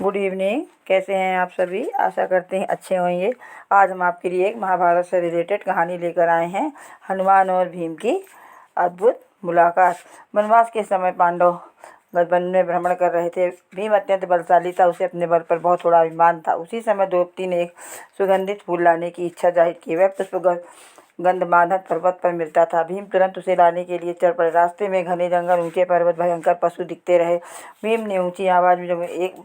Good evening. कैसे हैं आप सभी? आशा करते हैं अच्छे होंगे। आज हम आपके लिए एक महाभारत से रिलेटेड कहानी लेकर आए हैं, हनुमान और भीम की अद्भुत मुलाकात। वनवास के समय पांडव वन में भ्रमण कर रहे थे। भीम अत्यंत बलशाली था, उसे अपने बल पर बहुत थोड़ा अभिमान था। उसी समय द्रौपदी ने एक सुगंधित फूल लाने की इच्छा जाहिर की। वह पुष्प गंधमादन पर्वत पर मिलता था। भीम तुरंत उसे लाने के लिए चल पड़े। रास्ते में घने जंगल, ऊंचे पर्वत, भयंकर पशु दिखते रहे। भीम ने ऊंची आवाज में जब एक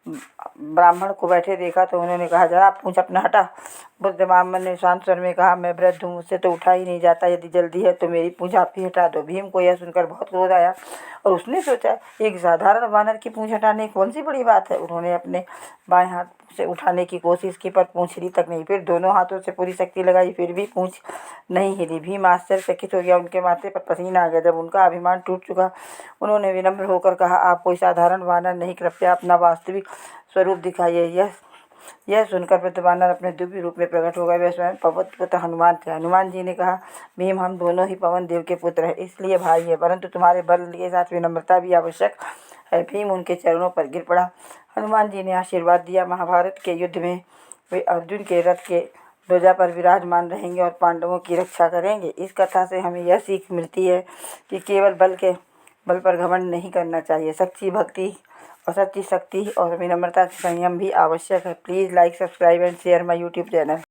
ब्राह्मण को बैठे देखा तो उन्होंने कहा, जरा पूंछ अपना हटा। बुद्ध ब्राह्मण ने शांत स्वर में कहा, मैं वृद्ध हूँ, मुझसे तो उठा ही नहीं जाता। यदि जल्दी है तो मेरी पूंछ आप ही हटा दो। भीम को यह सुनकर बहुत क्रोध आया और उसने सोचा, एक साधारण वानर की पूंछ हटाने कौन सी बड़ी बात है। उन्होंने अपने बाएं हाथ से उठाने की कोशिश की पर पूंछ हिली तक नहीं। फिर दोनों हाथों से पूरी शक्ति लगाई, फिर भी पूंछ नहीं हिली। भीम आश्चर्यचकित हो गया। उनके माथे पर पसीना आ गया। जब उनका अभिमान टूट चुका, उन्होंने विनम्र होकर कहा, आप कोई साधारण वानर नहीं, कृपया अपना वास्तविक स्वरूप दिखाइए। यह सुनकर वृद्ध वानर अपने दिव्य रूप में प्रकट हो गए। वे स्वयं पवन पुत्र हनुमान थे। हनुमान जी ने कहा, भीम, हम दोनों ही पवन देव के पुत्र हैं, इसलिए भाई है, परंतु तुम्हारे बल के साथ विनम्रता भी आवश्यक है। भीम उनके चरणों पर गिर पड़ा। हनुमान जी ने आशीर्वाद दिया, महाभारत के युद्ध में वे अर्जुन के रथ के ध्वजा पर विराजमान रहेंगे और पांडवों की रक्षा करेंगे। इस कथा से हमें यह सीख मिलती है कि केवल बल पर घमंड नहीं करना चाहिए। सच्ची भक्ति और सच्ची शक्ति और विनम्रता, संयम भी आवश्यक है। Please like, subscribe and share my YouTube channel.